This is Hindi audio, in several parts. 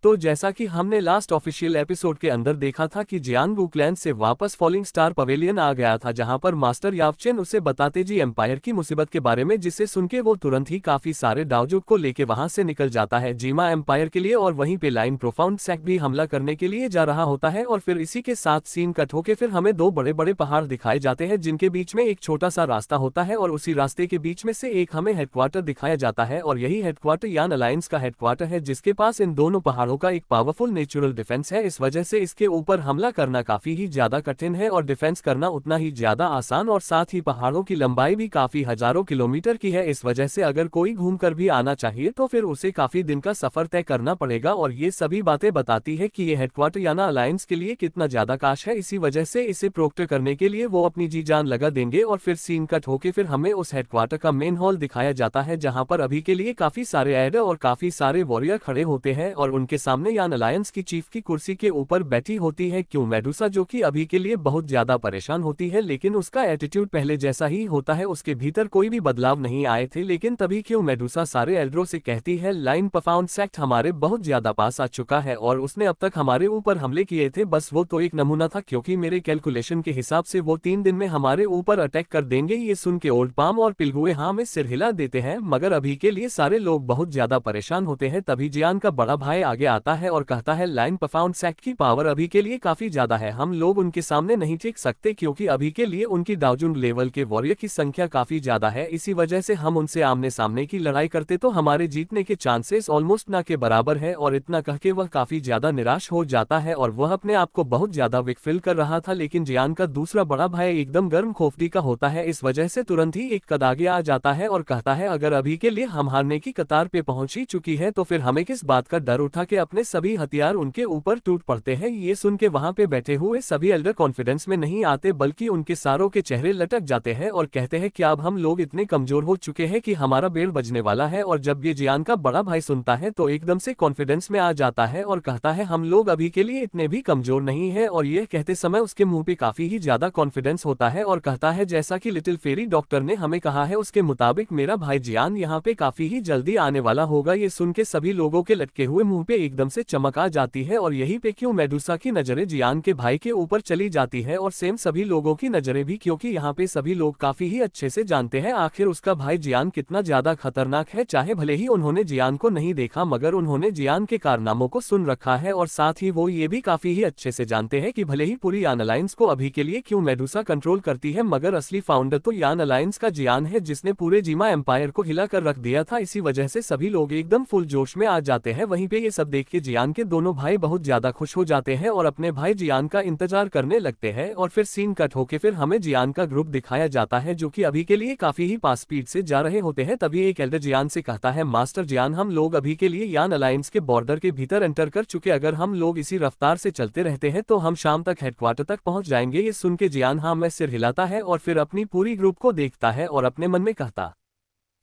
तो जैसा कि हमने लास्ट ऑफिशियल एपिसोड के अंदर देखा था कि जियान वूक्लैंड से वापस फॉलिंग स्टार पवेलियन आ गया था, जहां पर मास्टर यावचेन उसे बताते जी एम्पायर की मुसीबत के बारे में, जिसे सुन के वो तुरंत ही काफी सारे डाउजुक को लेके वहां से निकल जाता है जीमा एम्पायर के लिए, और वहीं पे लाइन प्रोफाउंड सैक भी हमला करने के लिए जा रहा होता है। और फिर इसी के साथ सीन कट होके फिर हमें दो बड़े बड़े पहाड़ दिखाए जाते हैं, जिनके बीच में एक छोटा सा रास्ता होता है, और उसी रास्ते के बीच में से एक हमें हेडक्वार्टर दिखाया जाता है, और यही हेडक्वार्टर यान अलायंस का हेडक्वार्टर है, जिसके पास इन दोनों पहाड़ों का एक पावरफुल नेचुरल डिफेंस है। इस वजह से इसके ऊपर हमला करना काफी ही ज्यादा कठिन है और डिफेंस करना उतना ही ज्यादा आसान, और साथ ही पहाड़ों की लंबाई भी काफी हजारों किलोमीटर की है। इस वजह से अगर कोई घूमकर भी आना चाहिए तो फिर उसे काफी दिन का सफर तय करना पड़ेगा, और ये सभी बातें बताती है कि ये हेडक्वार्टर याना अलायंस के लिए कितना ज्यादा काश है। इसी वजह से इसे प्रोक्टर करने के लिए वो अपनी जी जान लगा देंगे। और फिर सीन कट होके फिर हमें उस हेडक्वार्टर का मेन हॉल दिखाया जाता है, जहां पर अभी के लिए काफी सारे एडर और काफी सारे वॉरियर खड़े होते हैं, और उनके सामने यान अलायंस की चीफ की कुर्सी के ऊपर बैठी होती है क्यों मेडुसा, जो कि अभी के लिए बहुत ज्यादा परेशान होती है, लेकिन उसका एटीट्यूड पहले जैसा ही होता है, उसके भीतर कोई भी बदलाव नहीं आए थे। लेकिन तभी क्यों मेडुसा सारे एल्डरों से कहती है लाइन परफाउंड सेक्ट हमारे बहुत ज्यादा पास आ चुका है, और उसने अब तक हमारे ऊपर हमले किए थे, बस वो तो एक नमूना था, क्योंकि मेरे कैलकुलेशन के हिसाब से वो 3 दिन में हमारे ऊपर अटैक कर देंगे। ये सुन के ओल्ड पाम और पिलगुए हाँ में सिर हिला देते हैं, मगर अभी के लिए सारे लोग बहुत ज्यादा परेशान होते हैं। तभी जियान का बड़ा भाई आगे आता है और कहता है लाइन परफाउंड सेक्ट की पावर अभी के लिए काफी ज्यादा है, हम लोग उनके सामने नहीं टिक सकते, क्योंकि अभी के लिए उनकी डाउजुन लेवल के वॉरियर की संख्या काफी ज्यादा है। इसी वजह से हम उनसे आमने सामने की लड़ाई करते तो हमारे जीतने के चांसेस ऑलमोस्ट ना के बराबर है। और इतना कह के वह काफी ज्यादा निराश हो जाता है, और वह अपने आप को बहुत ज्यादा वीक फील कर रहा था। लेकिन जियान का दूसरा बड़ा भाई एकदम गर्म खोफड़ी का होता है, इस वजह से तुरंत ही एक कदम आगे आ जाता है और कहता है अगर अभी के लिए हम हारने की कतार पे पहुंच ही चुकी है तो फिर हमें किस बात का डर उठा के अपने सभी हथियार उनके ऊपर टूट पड़ते हैं। ये सुन के वहां पे बैठे हुए सभी एल्डर कॉन्फिडेंस में नहीं आते, बल्कि उनके सारों के चेहरे लटक जाते हैं और कहते हैं कि अब हम लोग इतने कमजोर हो चुके हैं कि हमारा बेड़ बजने वाला है। और जब ये जियान का बड़ा भाई सुनता है तो एकदम से कॉन्फिडेंस में आ जाता है और कहता है हम लोग अभी के लिए इतने भी कमजोर नहीं है। और ये कहते समय उसके मुंह पे काफी ही ज्यादा कॉन्फिडेंस होता है और कहता है जैसा कि लिटिल फेरी डॉक्टर ने हमें कहा है उसके मुताबिक मेरा भाई जियान यहाँ पे काफी ही जल्दी आने वाला होगा। ये सुन के सभी लोगों के लटके हुए मुंह पे एकदम से चमक आ जाती है, और यही पे क्यों मेडुसा की नजरें जियान के भाई के ऊपर चली जाती है, और सेम सभी लोगों की नजरें भी, क्योंकि यहाँ पे सभी लोग काफी ही अच्छे से जानते हैं आखिर उसका भाई जियान कितना ज्यादा खतरनाक है। चाहे भले ही उन्होंने जियान को नहीं देखा, मगर उन्होंने जियान के कारनामों को सुन रखा है, और साथ ही वो ये भी काफी ही अच्छे से जानते हैं कि भले ही पूरी यान अलायंस को अभी के लिए क्यों मेडुसा कंट्रोल करती है, मगर असली फाउंडर तो यान अलायंस का जियान है, जिसने पूरे जीमा एम्पायर को हिला कर रख दिया था। इसी वजह से सभी लोग एकदम फुल जोश में आ जाते हैं। वहीं पे ये सब देख के जियान के दोनों भाई बहुत ज्यादा खुश हो जाते हैं और अपने भाई जियान का इंतजार करने लगते हैं। और फिर सीन कट होके फिर हमें जियान का ग्रुप दिखाया जाता है, जो कि अभी के लिए काफी ही पास स्पीड से जा रहे होते हैं। तभी एक एल्डर जियान से कहता है मास्टर जियान हम लोग अभी के लिए यान अलायंस के बॉर्डर के भीतर एंटर कर चुके, अगर हम लोग इसी रफ्तार से चलते रहते हैं तो हम शाम तक हेडक्वार्टर तक पहुंच जाएंगे। ये सुन के जियान हाँ में सिर हिलाता है और फिर अपनी पूरी ग्रुप को देखता है और अपने मन में कहता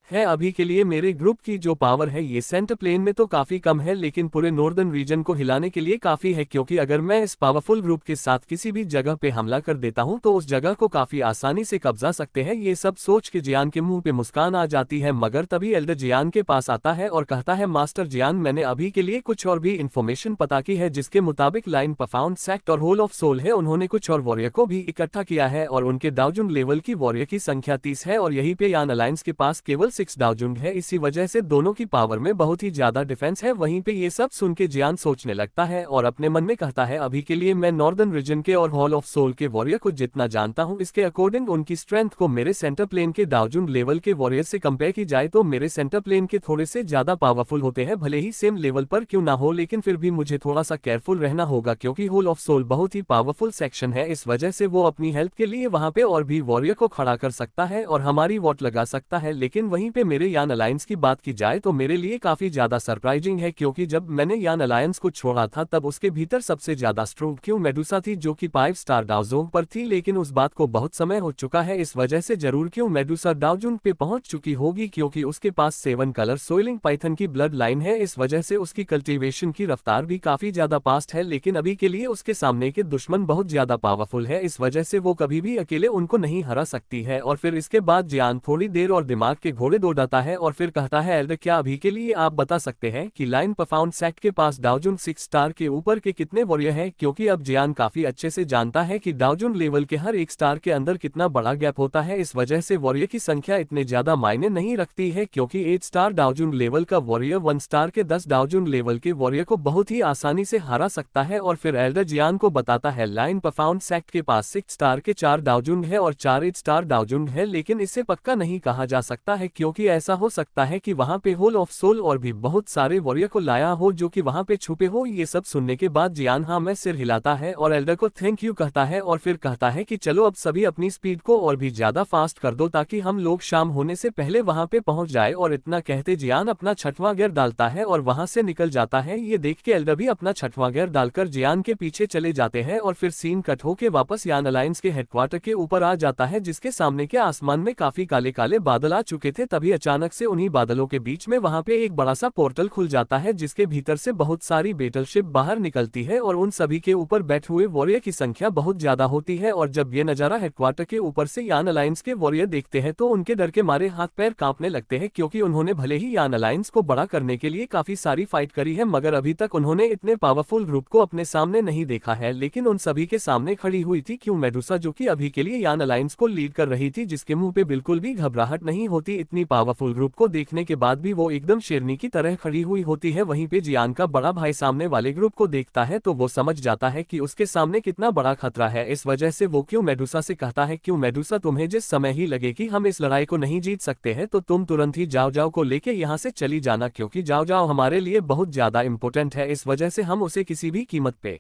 है अभी के लिए मेरे ग्रुप की जो पावर है ये सेंटर प्लेन में तो काफी कम है, लेकिन पूरे नॉर्दर्न रीजन को हिलाने के लिए काफी है, क्योंकि अगर मैं इस पावरफुल ग्रुप के साथ किसी भी जगह पे हमला कर देता हूं तो उस जगह को काफी आसानी से कब्जा सकते हैं। ये सब सोच के जियान के मुंह पे मुस्कान आ जाती है, मगर तभी एल्डर जियान के पास आता है और कहता है मास्टर जियान मैंने अभी के लिए कुछ और भी इन्फॉर्मेशन पता की है, जिसके मुताबिक लाइन परफाउंड सेक्ट और होल ऑफ सोल है उन्होंने कुछ और वॉरियर को भी इकट्ठा किया है, और उनके डाउजुन लेवल की वॉरियर की संख्या 30 है, और यही पे यान अलायंस के पास केवल 6 डाउजुन है। इसी वजह से दोनों की पावर में बहुत ही ज्यादा डिफेंस है। वहीं पे ये सब सुन के जियान सोचने लगता है और अपने मन में कहता है अभी के लिए मैं नॉर्दर्न रीजन के और हॉल ऑफ सोल के वॉरियर को जितना जानता हूं, इसके अकॉर्डिंग उनकी स्ट्रेंथ को मेरे सेंटर प्लेन के डाउजुन लेवल के वॉरियर से कंपेयर की जाए तो मेरे सेंटर प्लेन के थोड़े से ज्यादा पावरफुल होते हैं। भले ही सेम लेवल पर क्यों ना हो, लेकिन फिर भी मुझे थोड़ा सा केयरफुल रहना होगा, क्योंकि होल ऑफ सोल बहुत ही पावरफुल सेक्शन है। इस वजह से वो अपनी हेल्प के लिए वहां पे और भी वॉरियर को खड़ा कर सकता है और हमारी वोट लगा सकता है। लेकिन वहीं पे मेरे यान अलायंस की बात की जाए तो मेरे लिए काफी ज्यादा सरप्राइजिंग है, क्योंकि जब मैंने यान अलायंस को छोड़ा था तब उसके भीतर सबसे ज्यादा स्ट्रोंग क्यों मेडुसा थी, जो कि 5 स्टार डाउजोन पर थी, लेकिन उस बात को बहुत समय हो चुका है। इस वजह से जरूर क्यों मेडुसा डाउजोन पे पहुंच चुकी होगी, क्योंकि उसके पास 7 कलर सोइलिंग पाइथन की ब्लड लाइन है। इस वजह से उसकी कल्टीवेशन की रफ्तार भी काफी ज्यादा फास्ट है, लेकिन अभी के लिए उसके सामने के दुश्मन बहुत ज्यादा पावरफुल है। इस वजह से वो कभी भी अकेले उनको नहीं हरा सकती है। और फिर इसके बाद जियान थोड़ी देर और दिमाग के घोड़े थोड़े दौड़ाता है और फिर कहता है एल्डर क्या अभी के लिए आप बता सकते हैं कि लाइन परफाउंड सैक्ट के पास डाउजन 6 स्टार के ऊपर के कितने वॉरियर हैं, क्योंकि अब जियान काफी अच्छे से जानता है कि डाउजन लेवल के हर एक स्टार के अंदर कितना बड़ा गैप होता है। इस वजह से वॉरियर की संख्या इतने ज्यादा मायने नहीं रखती है, क्योंकि 8 स्टार डाउजन लेवल का वॉरियर 1 स्टार के 10 डाउजन लेवल के वॉरियर को बहुत ही आसानी से हरा सकता है। और फिर एल्डर जियान को बताता है लाइन परफाउंड सैक्ट के पास 6 स्टार के 4 डाउजन है और 4 8 स्टार डाउजन है, लेकिन इसे पक्का नहीं कहा जा सकता है, क्योंकि ऐसा हो सकता है कि वहां पे होल ऑफ सोल और भी बहुत सारे वॉरियर को लाया हो जो कि वहां पे छुपे हो। ये सब सुनने के बाद जियान हाँ में सिर हिलाता है और एल्डर को थैंक यू कहता है और फिर कहता है कि चलो अब सभी अपनी स्पीड को और भी ज्यादा फास्ट कर दो ताकि हम लोग शाम होने से पहले वहां पे पहुंच जाए। और इतना कहते जियान अपना छठवां गियर डालता है और वहां से निकल जाता है। ये देख के एल्डर भी अपना छठवां गियर डालकर जियान के पीछे चले जाते हैं और फिर सीन कट होके वापस यान अलायंस के हेडक्वार्टर के ऊपर आ जाता है, जिसके सामने के आसमान में काफी काले काले बादल आ चुके थे। तभी अचानक से उन्हीं बादलों के बीच में वहां पे एक बड़ा सा पोर्टल खुल जाता है, जिसके भीतर से बहुत सारी बैटलशिप बाहर निकलती है और उन सभी के ऊपर बैठे हुए वॉरियर की संख्या बहुत ज्यादा होती है। और जब ये नजारा हेडक्वार्टर के ऊपर से यान अलायंस के वॉरियर देखते हैं तो उनके डर के मारे हाथ पैर कांपने लगते हैं, क्योंकि उन्होंने भले ही यान अलायंस को बड़ा करने के लिए काफी सारी फाइट करी है, मगर अभी तक उन्होंने इतने पावरफुल ग्रुप को अपने सामने नहीं देखा है। लेकिन उन सभी के सामने खड़ी हुई थी क्यों मेडुसा, जो कि अभी के लिए यान अलायंस को लीड कर रही थी, जिसके मुंह पे बिल्कुल भी घबराहट नहीं होती। इतनी पावरफुल ग्रुप को देखने के बाद भी वो एकदम शेरनी की तरह खड़ी हुई होती है। वहीं पे जियान का बड़ा भाई सामने वाले ग्रुप को देखता है तो वो समझ जाता है कि उसके सामने कितना बड़ा खतरा है। इस वजह से वो क्यों मेडुसा से कहता है क्यों मेडुसा, तुम्हें जिस समय ही लगे कि हम इस लड़ाई को नहीं जीत सकते हैं तो तुम तुरंत ही जाओ जाओ को लेके यहाँ से चली जाना, क्योंकि जाओ जाओ हमारे लिए बहुत ज्यादा इंपॉर्टेंट है। इस वजह से हम उसे किसी भी कीमत पे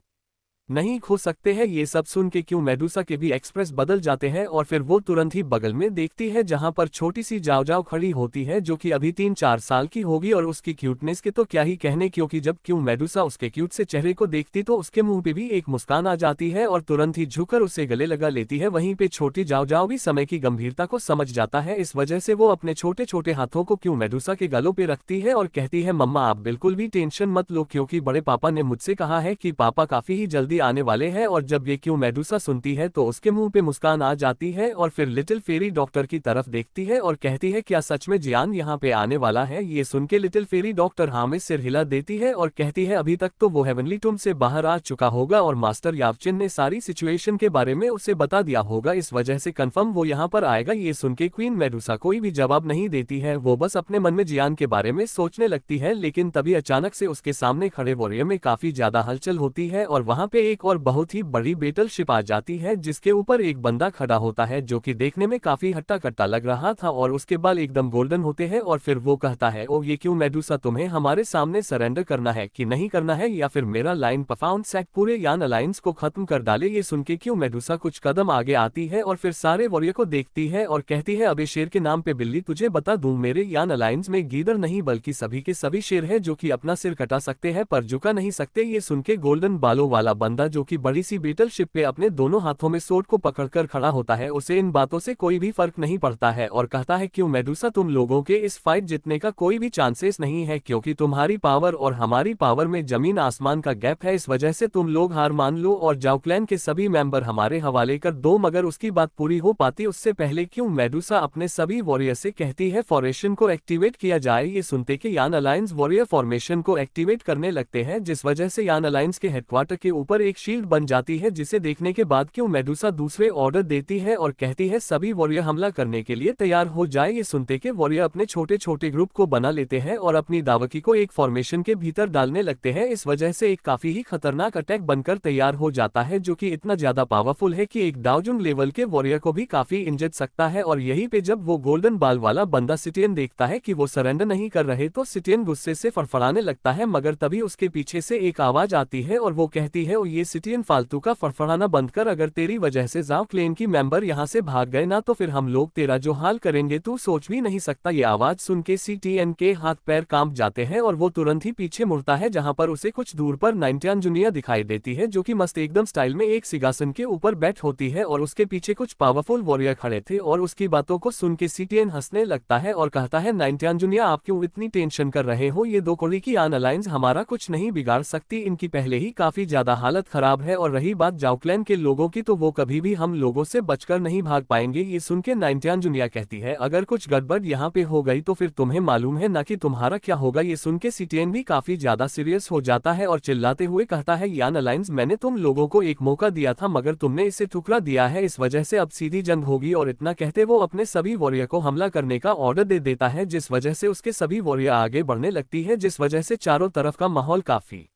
नहीं खो सकते हैं। ये सब सुन के क्यों मेडुसा के भी एक्सप्रेस बदल जाते हैं और फिर वो तुरंत ही बगल में देखती है जहां पर छोटी सी जाओ जाओ खड़ी होती है, जो कि अभी 3-4 साल की होगी। और उसकी क्यूटनेस के तो क्या ही कहने, क्योंकि जब क्यों मेडुसा उसके क्यूट से चेहरे को देखती तो उसके मुंह पे भी एक मुस्कान आ जाती है और तुरंत ही झुककर उसे गले लगा लेती है। वहीं पे छोटी जाओ जाओ भी समय की गंभीरता को समझ जाता है। इस वजह से वो अपने छोटे छोटे हाथों को क्यों मेडुसा के गालों पे रखती है और कहती है मम्मा आप बिल्कुल भी टेंशन मत लो, क्योंकि बड़े पापा ने मुझसे कहा है कि पापा काफी ही जल्दी आने वाले हैं। और जब ये क्यों मेडुसा सुनती है तो उसके मुंह पे मुस्कान आ जाती है और फिर लिटिल फेरी डॉक्टर की तरफ देखती है और कहती है क्या सच में जियान यहाँ पे आने वाला है। ये सुन के लिटिल फेरी डॉक्टर हाँ में सिर हिला देती है और कहती है अभी तक तो वो हेवनली टूम से बाहर आ चुका होगा और मास्टर यावचिन ने सारी सिचुएशन के बारे में उसे बता दिया होगा, इस वजह से कंफर्म वो यहाँ पर आएगा। ये सुन के क्वीन मेडुसा कोई भी जवाब नहीं देती है, वो बस अपने मन में जियान के बारे में सोचने लगती है। लेकिन तभी अचानक से उसके सामने खड़े वॉरियर में काफी ज्यादा हलचल होती है और वहां पे एक और बहुत ही बड़ी बैटलशिप आ जाती है, जिसके ऊपर एक बंदा खड़ा होता है जो कि देखने में काफी हट्टा कट्टा लग रहा था और उसके बाल एकदम गोल्डन होते हैं। और फिर वो कहता है ओ ये क्यों मेडुसा, तुम्हें हमारे सामने सरेंडर करना है कि नहीं करना है, या फिर मेरा लाइन परफाउंड सैक पूरे यान अलायंस को खत्म कर डाले। ये सुन के क्यों मेडुसा कुछ कदम आगे आती है और फिर सारे वॉरियर को देखती है और कहती है अबे शेर के नाम पे बिल्ली, तुझे बता दूं मेरे यान अलायंस में गीदड़ नहीं बल्कि सभी के सभी शेर है जो कि अपना सिर कटा सकते हैं पर झुका नहीं सकते। ये सुन के गोल्डन बालों वाला बंदा जो कि बड़ी सी बैटलशिप पे अपने दोनों हाथों में सोर्ड को पकड़कर खड़ा होता है, उसे इन बातों से कोई भी फर्क नहीं पड़ता है और कहता है क्यों मेडुसा, तुम लोगों के इस फाइट जीतने का कोई भी चांसेस नहीं है, क्योंकि तुम्हारी पावर और हमारी पावर में जमीन आसमान का गैप है। इस वजह से तुम लोग हार मान लो और जाओ क्लैन के सभी मेंबर हमारे हवाले कर दो। मगर उसकी बात पूरी हो पाती उससे पहले क्यों मेडुसा अपने सभी वॉरियर से कहती है फॉर्मेशन को एक्टिवेट किया जाए। ये सुनते कि यान अलायंस वॉरियर फॉर्मेशन को एक्टिवेट करने लगते हैं, जिस वजह से यान अलायंस के हेडक्वार्टर के ऊपर एक शील्ड बन जाती है, जिसे देखने के बाद क्यों मेडुसा दूसरे ऑर्डर देती है और कहती है सभी वॉरियर हमला करने के लिए तैयार हो जाए। ये सुनते के वॉरियर अपने छोटे छोटे ग्रुप को बना लेते हैं और अपनी दावकी को एक फॉर्मेशन के भीतर डालने लगते हैं। इस वजह से एक काफी ही खतरनाक अटैक बनकर तैयार हो जाता है, जो कि इतना ज्यादा पावरफुल है कि एक डाउजन लेवल के वॉरियर को भी काफी इंजर सकता है। और यहीं पे जब वो गोल्डन बाल वाला बंदा सिटियन देखता है कि वो सरेंडर नहीं कर रहे तो सिटियन गुस्से से फड़फड़ाने लगता है, मगर तभी उसके पीछे से एक आवाज आती है और वो कहती है ओ ये सिटियन फालतू का फड़फड़ाना बंद कर, अगर तेरी वजह से जाओ क्लेन की मेंबर यहाँ से भाग गए ना तो फिर हम लोग तेरा जो हाल करेंगे तू सोच भी नहीं सकता। ये आवाज सुन के सिटियन के हाथ पैर कांप जाते हैं और वो तुरंत ही पीछे मुड़ता है, जहां पर उसे कुछ दूर पर नाइनटियान जुनिया दिखाई देती है, जो कि मस्त एकदम स्टाइल में एक सिंहासन के ऊपर बैठ होती है और उसके पीछे कुछ पावरफुल वॉरियर खड़े थे। और उसकी बातों को सुन के सिटियन हंसने लगता है और कहता है नाइनटियान जुनिया आप क्यों इतनी टेंशन कर रहे हो, ये दो कोड़ी की यान अलायंस हमारा कुछ नहीं बिगाड़ सकती, इनकी पहले ही काफी ज्यादा हालत हालत खराब है। और रही बात जाओ क्लैन के लोगों की, तो वो कभी भी हम लोगों से बचकर नहीं भाग पाएंगे। ये सुन के नाइनटियान जुनिया कहती है, अगर कुछ गड़बड़ यहाँ पे हो गई तो फिर तुम्हें मालूम है ना कि तुम्हारा क्या होगा। ये सुन के सिटियन भी काफी ज्यादा सीरियस हो जाता है और चिल्लाते हुए कहता है, यान अलायंस, मैंने तुम लोगों को एक मौका दिया था मगर तुमने इसे ठुकरा दिया है, इस वजह से अब सीधी जंग होगी। और इतना कहते वो अपने सभी वॉरियर को हमला करने का ऑर्डर दे देता है, जिस वजह से उसके सभी वॉरियर आगे बढ़ने लगती है, जिस वजह से चारों तरफ का माहौल काफी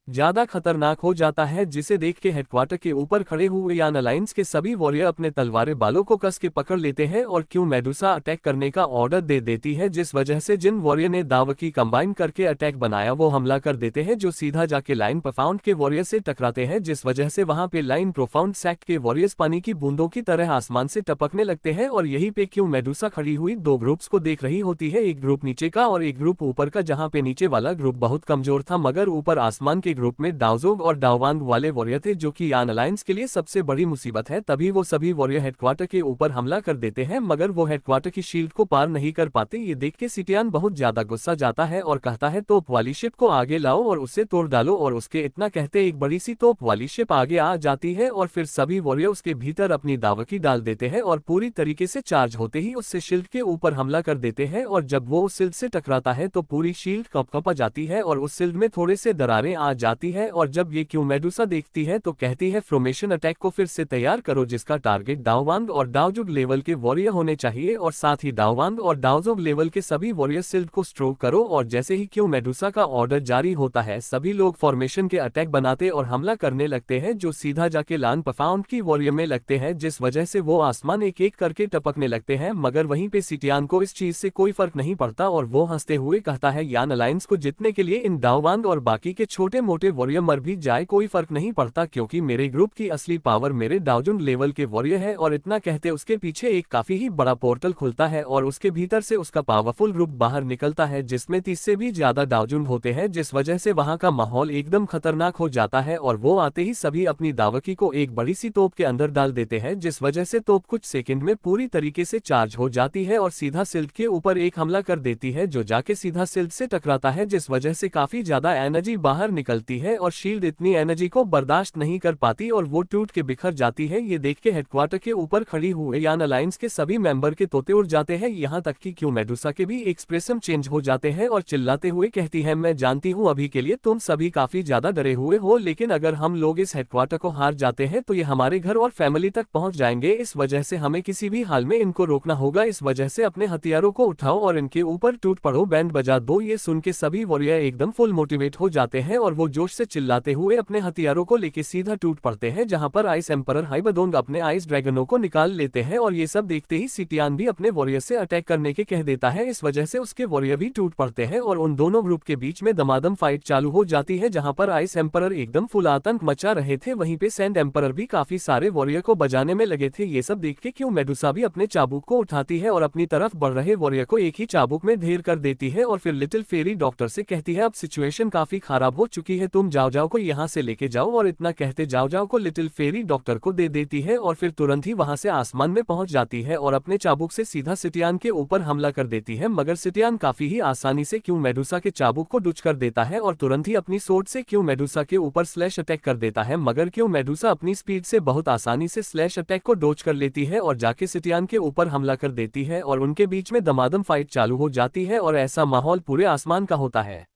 ज्यादा खतरनाक हो जाता है, जिसे देख के हेडक्वार्टर के ऊपर खड़े हुए यान अलायंस के सभी वॉरियर अपने तलवारें बालों को कस के पकड़ लेते हैं और क्यों मेडुसा अटैक करने का ऑर्डर दे देती है, जिस वजह से जिन वॉरियर ने दावकी कंबाइन करके अटैक बनाया वो हमला कर देते हैं, जो सीधा जाके लाइन प्रोफाउंड के वॉरियर से टकराते हैं, जिस वजह से वहां पे लाइन प्रोफाउंड सेक्ट के वॉरियर्स पानी की बूंदों की तरह आसमान से टपकने लगते हैं। और यहीं पे क्यों मेडुसा खड़ी हुई दो ग्रुप्स को देख रही होती है, एक ग्रुप नीचे का और एक ग्रुप ऊपर का, जहाँ पे नीचे वाला ग्रुप बहुत कमजोर था मगर ऊपर आसमान के ग्रुप में दाओजोग और डाओवांग वाले वॉरियर थे, जो कि यान अलायंस के लिए सबसे बड़ी मुसीबत है। तभी वो सभी वॉरियर हेडक्वार्टर के ऊपर हमला कर देते हैं मगर वो हेडक्वार्टर की शील्ड को पार नहीं कर पाते। ये देख के सिटियान बहुत ज्यादा गुस्सा जाता है और कहता है, तोप वाली शिप को आगे लाओ और उसे तोड़ डालो। और उसके इतना कहते एक बड़ी सी तोप वाली शिप आगे आ जाती है और फिर सभी वॉरियर उसके भीतर अपनी दावकी डाल देते हैं और पूरी तरीके से चार्ज होते ही उससे शील्ड के ऊपर हमला कर देते हैं। और जब वो उस शील्ड से टकराता है तो पूरी शील्ड कप जाती है और उस शील्ड में थोड़े से दरारें आ जाती है। और जब ये क्यों मेडुसा देखती है तो कहती है, फॉर्मेशन अटैक को फिर से तैयार करो, जिसका टारगेट दाओवांग और दाओजुग लेवल के वॉरियर होने चाहिए और साथ ही दाओवांग और दाओजुग लेवल के सभी वॉरियर शील्ड को स्ट्रोक करो। और जैसे ही क्यों मेडुसा का ऑर्डर जारी होता है सभी लोग फॉर्मेशन के अटैक बनाते और हमला करने लगते हैं, जो सीधा जाके लान प्रोफाउंड की वॉरियर में लगते हैं, जिस वजह से वो आसमान एक एक करके टपकने लगते हैं। मगर वहीं पे सिटियान को इस चीज से कोई फर्क नहीं पड़ता और वो हंसते हुए कहता है, यान अलायंस को जीतने के लिए इन दाओवांग और बाकी के छोटे मोटे वॉरियर मर भी जाए कोई फर्क नहीं पड़ता, क्योंकि मेरे ग्रुप की असली पावर मेरे दाओजुग लेवल के वॉरियर है। और इतना कहते उसके पीछे एक काफी ही बड़ा पोर्टल खुलता है और उसके भीतर से उसका पावरफुल रूप बाहर निकलता है, जिसमें 30 से भी ज्यादा दाओजुग होते हैं, जिस वजह से वहां का माहौल एकदम खतरनाक हो जाता है। और वो आते ही सभी अपनी दावकी को एक बड़ी सी तोप के अंदर डाल देते हैं, जिस वजह से तोप कुछ सेकंड में पूरी तरीके से चार्ज हो जाती है और सीधा शील्ड के ऊपर एक हमला कर देती है, जो जाके सीधा शील्ड से टकराता है, जिस वजह से काफी ज्यादा एनर्जी बाहर निकलती है और शील्ड इतनी एनर्जी को बर्दाश्त नहीं कर पाती और वो टूट के बिखर जाती है। ये देख के हेडक्वार्टर के ऊपर खड़ी हुए यान अलायंस के सभी मेंबर के तोते उड़ जाते हैं, यहाँ तक कि क्यों मेडुसा के भी एक्सप्रेशन चेंज हो जाते हैं और चिल्लाते हुए कहती है, मैं जानती हूँ अभी के लिए तुम सभी काफी ज्यादा डरे हुए हो, लेकिन अगर हम लोग इस हेडक्वार्टर को हार जाते हैं तो ये हमारे घर और फैमिली तक पहुंच जाएंगे, इस वजह से हमें किसी भी हाल में इनको रोकना होगा। इस वजह से अपने हथियारों को उठाओ और इनके ऊपर टूट पड़ो, बैंड बजा दो। ये सुन के सभी वॉरियर एकदम फुल मोटिवेट हो जाते हैं और वो जोश से चिल्लाते हुए अपने हथियारों को लेके सीधा टूट पड़ते हैं, जहां पर आइस एम्परर हाइबरडोंग अपने आइस ड्रैगनों को निकाल लेते हैं। और ये सब देखते ही सिटियान भी अपने वॉरियर से अटैक करने के कह देता है, इस वजह से उसके वॉरियर भी टूट पड़ते हैं और उन दोनों ग्रुप के बीच में दमादम फाइट चालू हो जाती है, जहां पर आइस एम्परर एकदम फुल आतंक मचा रहे थे, वहीं पे सैंड एम्परर भी काफी सारे वॉरियर को बजाने में लगे थे। ये सब देख के क्यों मेडुसा भी अपने चाबुक को उठाती है और अपनी तरफ बढ़ रहे वॉरियर को एक ही चाबुक में ढेर कर देती है और फिर लिटिल फेरी डॉक्टर से कहती है, अब सिचुएशन काफी खराब हो चुकी है, तुम जाओ जाओ को यहाँ से लेके जाओ। और इतना कहते जाओ जाओ को लिटिल फेरी डॉक्टर को दे देती है और फिर तुरंत ही वहां से आसमान में पहुंच जाती है और अपने चाबुक से सीधा सिटियान के ऊपर हमला कर देती है। मगर सिटियान काफी ही आसानी से क्यों मेडुसा के चाबुक को डुच कर देता है और तुरंत ही अपनी सोर्ड से क्यों मेडुसा के ऊपर स्लैश अटैक कर देता है। मगर क्यों मेडुसा अपनी स्पीड से बहुत आसानी से स्लैश अटैक को डोच कर लेती है और जाके सिटियान के ऊपर हमला कर देती है और उनके बीच में दमादम फाइट चालू हो जाती है और ऐसा माहौल पूरे आसमान का होता है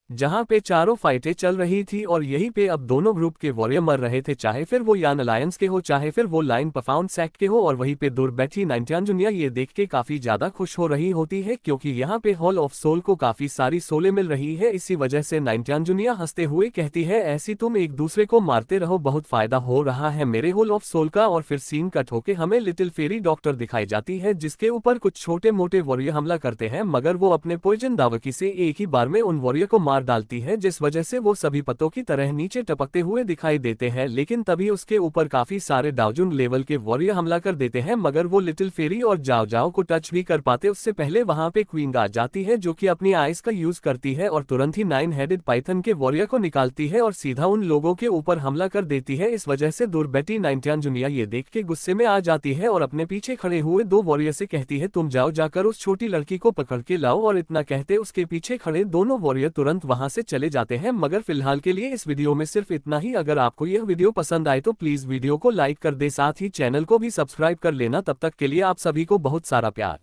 जहां पे चारों फाइटें चल रही थी और यहीं पे अब दोनों ग्रुप के वॉरियर मर रहे थे, चाहे फिर वो यान अलायंस के हो चाहे फिर वो लाइन प्रोफाउंड सेक्ट के हो। और वहीं पे दूर बैठी नाइनटियान जुनिया ये देख के काफी ज्यादा खुश हो रही होती है, क्योंकि यहाँ पे हॉल ऑफ सोल को काफी सारी सोले मिल रही है। इसी वजह से नाइनटियान जुनिया हंसते हुए कहती है, ऐसी तुम एक दूसरे को मारते रहो, बहुत फायदा हो रहा है मेरे हॉल ऑफ सोल का। और फिर सीन कट होके हमें लिटिल फेरी डॉक्टर दिखाई जाती है, जिसके ऊपर कुछ छोटे मोटे वॉरियर हमला करते हैं, मगर वो अपने पॉइजन दावकी से एक ही बार में उन वॉरियर को मार डालती है, जिस वजह से वो सभी पत्तों की तरह नीचे टपकते हुए दिखाई देते हैं। लेकिन तभी उसके ऊपर काफी सारे दाओजुग लेवल के वॉरियर हमला कर देते हैं, मगर वो लिटिल फेरी और जाओ जाओ को टच भी कर पाते उससे पहले वहां पे क्वीन आ जाती है, जो कि अपनी आइस का यूज करती है और तुरंत ही 9 हेडेड पाइथन के वॉरियर को निकालती है और सीधा उन लोगों के ऊपर हमला कर देती है। इस वजह से दूर बैठी नाइनटियान जुनिया ये देख के गुस्से में आ जाती है और अपने पीछे खड़े हुए दो वॉरियर से कहती है, तुम जाओ जाकर उस छोटी लड़की को पकड़ के लाओ। और इतना कहते उसके पीछे खड़े दोनों वॉरियर तुरंत तुरंत वहां से चले जाते हैं। मगर फिलहाल के लिए इस वीडियो में सिर्फ इतना ही। अगर आपको यह वीडियो पसंद आए तो प्लीज वीडियो को लाइक कर दे, साथ ही चैनल को भी सब्सक्राइब कर लेना। तब तक के लिए आप सभी को बहुत सारा प्यार।